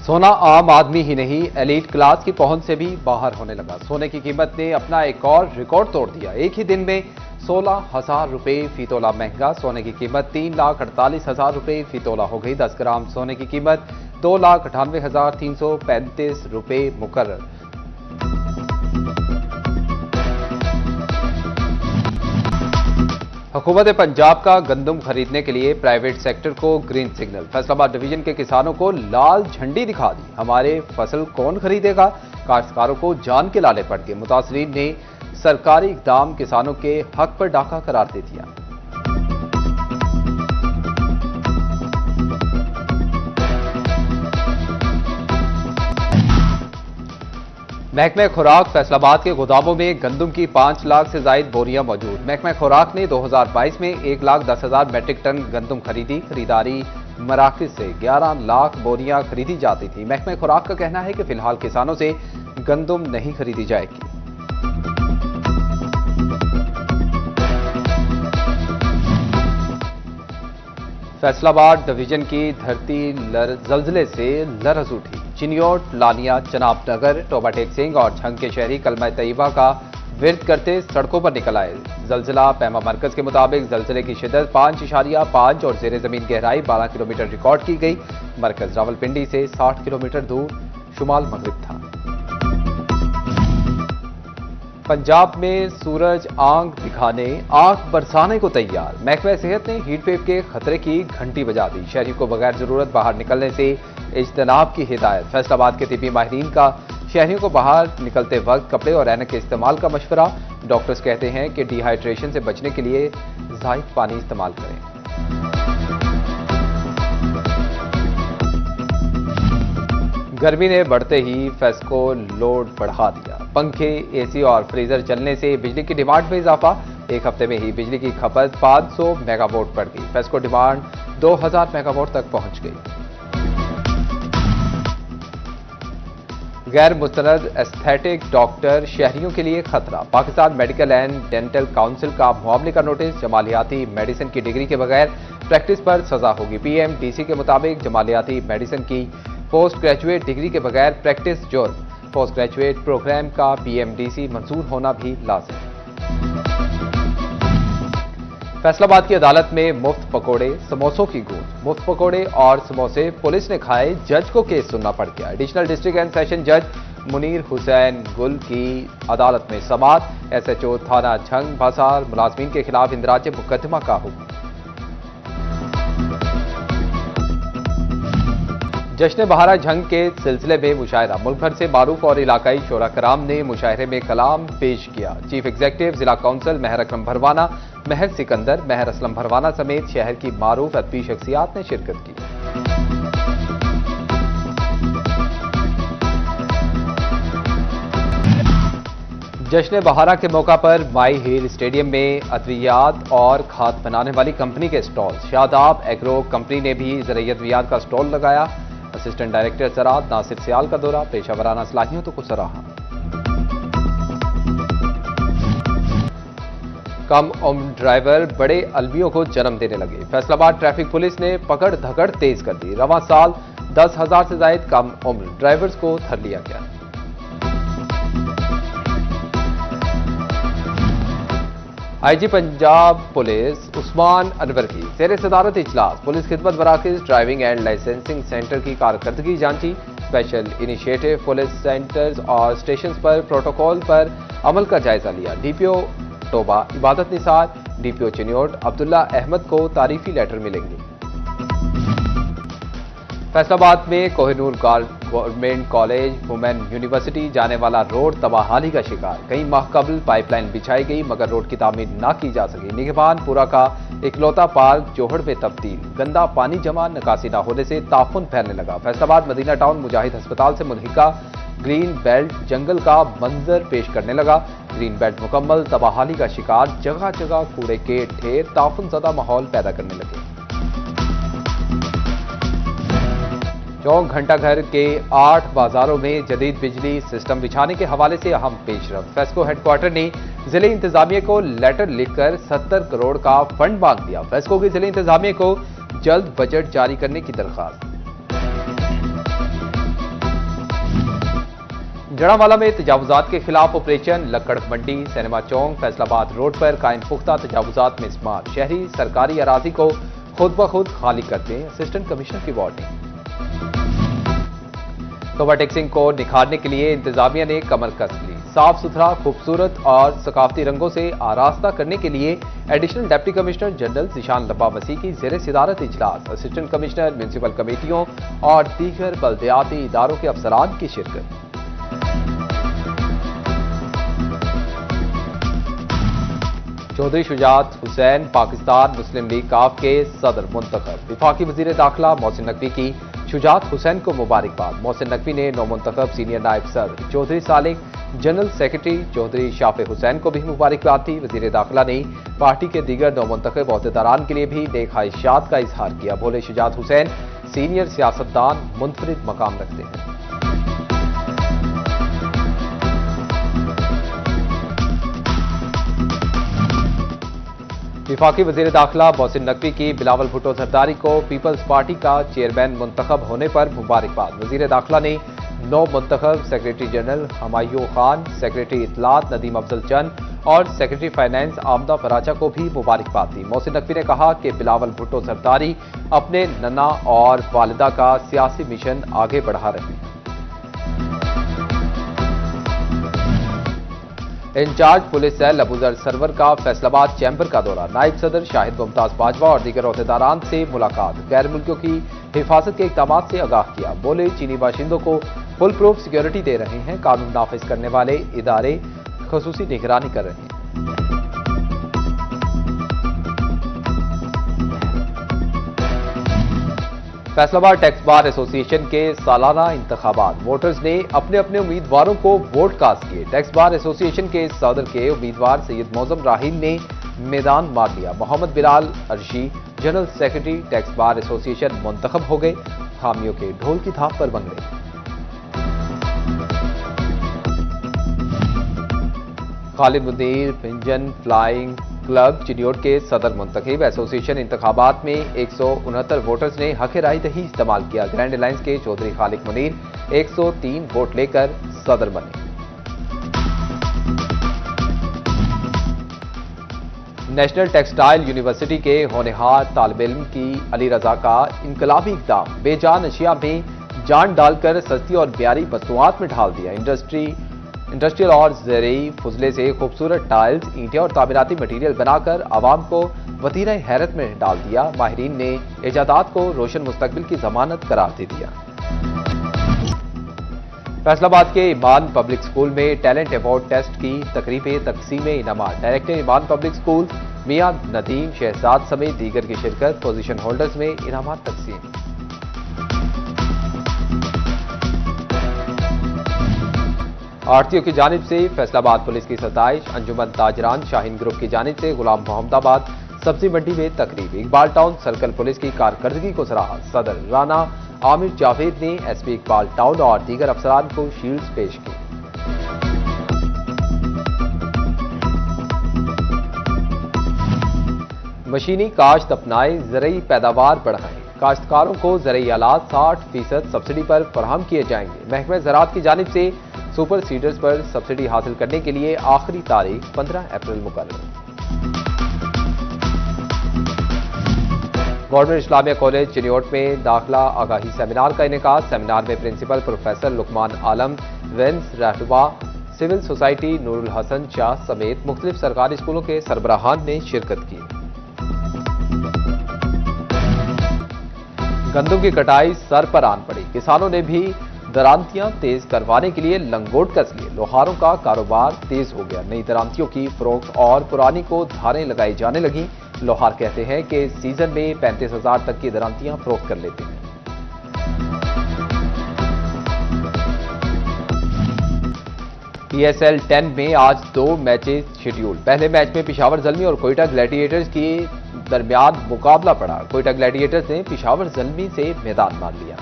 सोना आम आदमी ही नहीं, एलीट क्लास की पहुंच से भी बाहर होने लगा। सोने की कीमत ने अपना एक और रिकॉर्ड तोड़ दिया। एक ही दिन में 16,000 रुपए फी तोला महंगा। सोने की कीमत 3,48,000 रुपए फी तोला हो गई। 10 ग्राम सोने की कीमत 2,98,335 रुपए मुकर्रर। हुकूमत पंजाब का गंदम खरीदने के लिए प्राइवेट सेक्टर को ग्रीन सिग्नल। फैसलाबाद डिवीजन के किसानों को लाल झंडी दिखा दी। हमारे फसल कौन खरीदेगा, काश्तकारों को जान के लाले पड़ गए। मुतासरीन ने सरकारी इकदाम किसानों के हक पर डाका करार दे दिया। महकमा खुराक फैसलाबाद के गोदामों में गंदम की 5 लाख से जायद बोरियां मौजूद। महकमा खुराक ने 2022 में 1,10,000 मैट्रिक टन गंदम खरीदी। खरीदारी मराकज से 11 लाख बोरियां खरीदी जाती थी। महकमा खुराक का कहना है कि फिलहाल किसानों से गंदम नहीं खरीदी जाएगी। फैसलाबाद डिवीजन की धरती जल्जले से लरज उठी। चिनियोट, लानिया, चनाब नगर, टोबा टेक सिंह और झंग के शहरी कलमा तैयबा का विरद करते सड़कों पर निकल आए। जल्जला पैमा मरकज के मुताबिक जल्जले की शिद्दत 5.5 और जेर जमीन गहराई 12 किलोमीटर रिकॉर्ड की गई। मरकज रावलपिंडी से 60 किलोमीटर दूर शुमाल मगरिब था। पंजाब में सूरज आंख दिखाने, आंख बरसाने को तैयार। महकमा सेहत ने हीटवेव के खतरे की घंटी बजा दी। शहरी को बगैर जरूरत बाहर निकलने से इज्तनाब की हिदायत। फैसलाबाद के तिब्बी माहिरीन का शहरियों को बाहर निकलते वक्त कपड़े और ऐनक के इस्तेमाल का मशवरा। डॉक्टर्स कहते हैं कि डिहाइड्रेशन से बचने के लिए ज़ायद पानी इस्तेमाल करें। गर्मी ने बढ़ते ही फेस्को लोड बढ़ा दिया। पंखे, एसी और फ्रीजर चलने से बिजली की डिमांड में इजाफा। एक हफ्ते में ही बिजली की खपत 500 मेगावाट बढ़ गई। फेस्को डिमांड 2,000 मेगावाट तक पहुंच गई। गैर मुस्तनद एस्थेटिक डॉक्टर शहरियों के लिए खतरा। Pakistan medical and dental council का मुआवले का नोटिस। जमालियाती मेडिसिन की डिग्री के बगैर प्रैक्टिस पर सजा होगी। PMDC के मुताबिक जमालियाती मेडिसिन की पोस्ट ग्रेजुएट डिग्री के बगैर प्रैक्टिस जुर्म। पोस्ट ग्रेजुएट प्रोग्राम का PMDC मंजूर होना भी लाजिम। फैसलाबाद की अदालत में मुफ्त पकोड़े, समोसों की गूंज। मुफ्त पकोड़े और समोसे पुलिस ने खाए, जज को केस सुनना पड़ गया। एडिशनल डिस्ट्रिक्ट एंड सेशन जज मुनीर हुसैन गुल की अदालत में समाअत। SHO थाना झंग बाजार मुलाजमीन के खिलाफ इंदराज मुकदमा का हुक्म। जश्न बहारा झंग के सिलसिले में मुशायरा। मुल्क भर से मारूफ और इलाकाई शोरा कराम ने मुशायरे में कलाम पेश किया। चीफ एग्जीक्यूटिव जिला काउंसिल महर अकरम भरवाना, महर सिकंदर, महर असलम भरवाना समेत शहर की मारूफ अदबी शख्सियात ने शिरकत की। जश्न बहारा के मौका पर माई हिल स्टेडियम में अद्वियात और खाद बनाने वाली कंपनी के स्टॉल। शादाब एग्रो कंपनी ने भी ज़राई अद्वियात का स्टॉल लगाया। असिस्टेंट डायरेक्टर ज़राअत नासिर सियाल का दौरा, पेशावराना सलाहियतों को सराहा। कम उम्र ड्राइवर बड़े अलवियों को जन्म देने लगे। फैसलाबाद ट्रैफिक पुलिस ने पकड़ धकड़ तेज कर दी। रवां साल 10,000 से जायद कम उम्र ड्राइवर्स को धर लिया गया। IG पंजाब पुलिस उस्मान अनवर की ज़ेर सदारत इजलास। पुलिस खिदमत मराकज़ ड्राइविंग एंड लाइसेंसिंग सेंटर की कारकर्दगी जांची। स्पेशल इनिशिएटिव पुलिस सेंटर्स और स्टेशन पर प्रोटोकॉल पर अमल का जायजा लिया। DPO टोबा इबादत निसार, DPO चिनियोट अब्दुल्ला अहमद को तारीफी लेटर मिलेंगे। फैसलाबाद में Kohinoor government college women university जाने वाला रोड तबाहाली का शिकार। कई माह कबल पाइपलाइन बिछाई गई मगर रोड की तामीर ना की जा सकी। निगहबानपुरा का इकलौता पार्क जोहड़ में तब्दील। गंदा पानी जमा, निकासी न होने से ताफुन फैलने लगा। फैसलाबाद मदीना टाउन मुजाहिद अस्पताल से मुल्हिका ग्रीन बेल्ट जंगल का मंजर पेश करने लगा। ग्रीन बेल्ट मुकम्मल तबाहाली का शिकार। जगह जगह कूड़े के ढेर ताफुन ज़दा माहौल पैदा करने लगे। चौक घंटा घर के 8 बाजारों में जदीद बिजली सिस्टम बिछाने के हवाले से अहम पेशरफ। फेस्को हेडक्वार्टर ने जिले इंतजामिया को लेटर लिखकर 70 करोड़ का फंड मांग दिया। फेस्को की जिले इंतजामिया को जल्द बजट जारी करने की दरख्वास्त। जड़ावाला में तजावुजात के खिलाफ ऑपरेशन। लक्कड़ मंडी, सिनेमा चौक, फैसलाबाद रोड पर कायम पुख्ता तजावुजात में इस्तेमाल। शहरी सरकारी अराजी को खुद ब खुद खाली कर दें, असिस्टेंट कमिश्नर की वार्निंग। कवर टैक्सिंग को निखारने के लिए इंतजामिया ने कमर कस ली। साफ सुथरा, खूबसूरत और सकाफती रंगों से आरास्ता करने के लिए additional deputy commissioner general Zeeshan Labba Masih की ज़ेर सदारत इजलास। असिस्टेंट कमिश्नर, म्यूनसिपल कमेटियों और दीगर बल्दियाती इदारों के अफसरान की शिरकत। चौधरी शुजात हुसैन पाकिस्तान मुस्लिम लीग काफ के सदर मुंतखब। वफाकी वजीर दाखिला मोहसिन नकवी की शुजात हुसैन को मुबारकबाद। मोहसिन नकवी ने नौ मुंतखब सीनियर नायब सदर चौधरी सालिक, जनरल सेक्रेटरी चौधरी शाफे हुसैन को भी मुबारकबाद दी। वजीर दाखिला ने पार्टी के दीगर नौ मुंतखब अहदेदारान के लिए भी नेक ख्वाहिशात का इजहार किया। बोले, शुजात हुसैन सीनियर सियासतदान मुनफरिद मकाम रखते हैं। वफाकी वजीर दाखिला मोहसिन नकवी की बिलावल भुट्टो जरदारी को पीपल्स पार्टी का चेयरमैन मुंतखब होने पर मुबारकबाद। वजीर दाखिला ने नौ मुंतखब secretary general Humayun Khan, secretary इतलात नदीम अफजल चंद और सेक्रेटरी फाइनेंस आमदा फराचा को भी मुबारकबाद दी। मोहसिन नकवी ने कहा कि बिलावल भुट्टो जरदारी अपने नन्ना और वालिदा का सियासी मिशन आगे बढ़ा रहे हैं। Incharge police cell Abuzar Sarwar का फैसलाबाद चैम्बर का दौरा। नायब सदर शाहिद मुमताज बाजवा और दीगर अहदेदारान से मुलाकात। गैर मुल्कियों की हिफाजत के इकदाम से आगाह किया। बोले, चीनी बाशिंदों को फुल प्रूफ सिक्योरिटी दे रहे हैं। कानून नाफिज करने वाले इदारे खुसूसी निगरानी कर रहे हैं। फैसलाबाद टैक्स बार एसोसिएशन के सालाना इंतखाबात। वोटर्स ने अपने अपने उम्मीदवारों को वोट कास्ट किए। टैक्स बार एसोसिएशन के सदर के उम्मीदवार सैयद मौजम राहील ने मैदान मार लिया। Mohammad Bilal Arshi general secretary tax bar association मुंतखब हो गए। हामियों के ढोल की थाप पर बन गए। खालिद मुनीर पिंजन फ्लाइंग क्लब चिन्योट के सदर मुंतखब। एसोसिएशन इंतखाबात में 169 वोटर्स ने हक राय दही इस्तेमाल किया। ग्रैंड अलायंस के चौधरी खालिद मुनीर 103 वोट लेकर सदर बने। नेशनल टेक्सटाइल यूनिवर्सिटी के होनहार तालिब इल्म की अली रजा का इनकलाबी इकदाम। बेजान अशिया में जान डालकर सस्ती और ब्यारी मसनूआत में ढाल दिया। इंडस्ट्रियल और ज़रूरी फुजले से खूबसूरत टाइल्स, ईंटें और तामीराती मटीरियल बनाकर आवाम को वतीरा हैरत में डाल दिया। माहिरीन ने इजादात को रोशन मुस्तकबिल की जमानत करार दे दिया। फैसलाबाद के ईमान पब्लिक स्कूल में टैलेंट अवार्ड टेस्ट की तकरीब तकसीम इनामात। डायरेक्टर ईमान पब्लिक स्कूल मियां नदीम शहजाद समेत दीगर की शिरकत। पोजीशन होल्डर्स में इनामात तकसीम। आरटीओ की जानिब से फैसलाबाद पुलिस की सताइश। अंजुमन ताजरान शाहीन ग्रुप की जानिब से गुलाम मोहम्मदाबाद सब्जी मंडी में तकरीब। इकबाल टाउन सर्कल पुलिस की कारकर्दगी को सराहा। सदर राना आमिर जावेद ने एसपी इकबाल टाउन और दीगर अफसरान को शील्ड्स पेश की। मशीनी काश्त अपनाएं, ज़रूरी पैदावार बढ़ाएं। काश्तकारों को ज़रूरी आलात 60% सब्सिडी पर फराहम किए जाएंगे। महकमा ज़राअत की जानिब से सुपर सीडर्स पर सब्सिडी हासिल करने के लिए आखिरी तारीख 15 अप्रैल मुकर्रर। गवर्नमेंट इस्लामिया कॉलेज चिन्योट में दाखिला आगाही सेमिनार का इनेकाद। सेमिनार में प्रिंसिपल प्रोफेसर लुकमान आलम, वेंस रहनुमा, सिविल सोसाइटी नूरुल हसन शाह समेत मुख्तलिफ सरकारी स्कूलों के सरबराहान ने शिरकत की। गंदम की कटाई सर पर आन पड़ी। किसानों ने भी दरांतियां तेज करवाने के लिए लंगोट कस लिए। लोहारों का कारोबार तेज हो गया। नई दरांतियों की फरोख्त और पुरानी को धारें लगाई जाने लगी। लोहार कहते हैं कि सीजन में 35,000 तक की दरांतियां फरोख्त कर लेते हैं। PSL 10 में आज 2 मैचेस शेड्यूल। पहले मैच में पिशावर ज़ल्मी और कोयटा ग्लैडिएटर्स के दरमियान मुकाबला पड़ा। कोयटा ग्लैडिएटर्स ने पिशावर ज़ल्मी से मैदान मार लिया।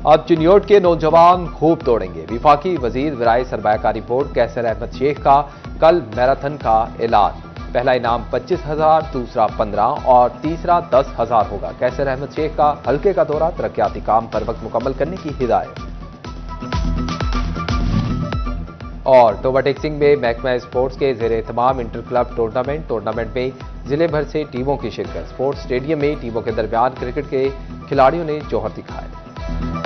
अब चिन्योट के नौजवान खूब दौड़ेंगे। विफाकी वजीर विराए सरमायाकारी बोर्ड कैसर अहमद शेख का कल मैराथन का ऐलान। पहला इनाम 25,000, दूसरा 15 और तीसरा 10,000 होगा। कैसर अहमद शेख का हल्के का दौरा, तरक्याती काम पर वक्त मुकम्मल करने की हिदायत। और टोबा टेक्सिंग में महकमा स्पोर्ट्स के जेर एहतमाम इंटर क्लब टूर्नामेंट में जिले भर से टीमों की शिरकत। स्पोर्ट्स स्टेडियम में टीमों के दरमियान क्रिकेट के खिलाड़ियों ने जौहर दिखाए।